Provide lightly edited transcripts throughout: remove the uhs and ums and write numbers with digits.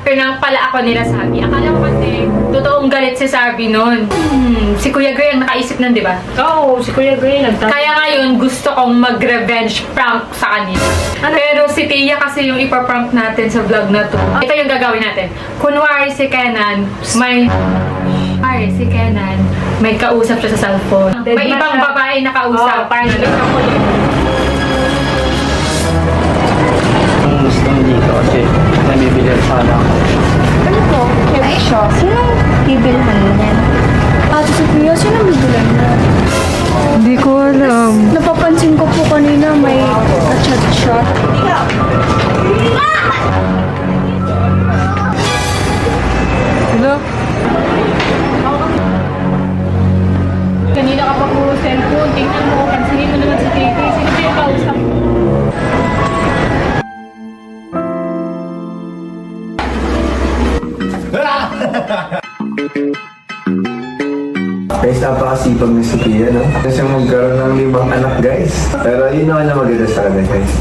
Pinang pala ako nila Sabi. Akala ko kasi, totoong galit si Sabi nun. Si Kuya Gray ang nakaisip nun, di ba? Oo, si Kuya Gray nagtapos. Kaya ngayon, gusto kong mag-revenge prank sa kanila. Pero si Tia kasi yung ipaprank natin sa vlog na to. Ito yung gagawin natin. Kunwari si Kenan, may kausap siya sa cellphone. May ibang babae na kausap. Parang Gustong dito kasi nabibilan sana ako. Ano po? Ay, siya. Sinong bibilhan niyan? Ate Sophia, sinong bibilhan niya? Hindi ko alam. Napapansin ko po kanina may chat siya. Hello? kanina ka pa puro cellphone. Tingnan mo, pansinin mo naman si Titi. Sino ba yung kausap mo? Guys, napakasipag ni Sophia, no? Kasi magkaroon ng 5 anak, guys. Pero yun naman na maganda sa kanya, guys.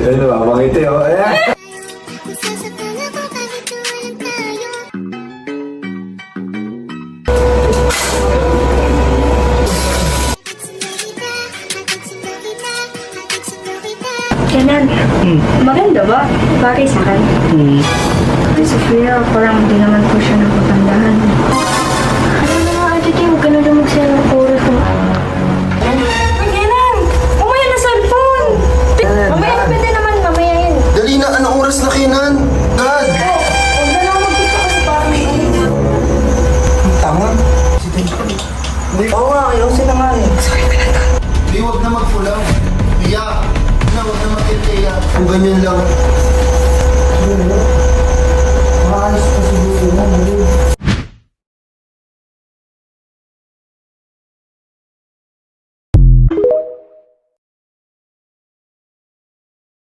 Ano ba? Makita yun. Kenan, maganda ba? Bagay sa akin. Ate Sophia, parang hindi naman po siya napapandahan. Ano na nga, Ate Tim, huwag ka na lang magsaya ng oras mo. Kenan! Umaya na cellphone! Mamaya na pwede naman, mamaya yun. Dali na, anong oras na kinan? God! Huwag na lang mag-gusto kasi parang may Tama. Oo nga, ayusin na nga eh. Sorry ka na. Di, huwag na magpulang. Iya. Huwag na mag-iiyak. Kung ganyan lang.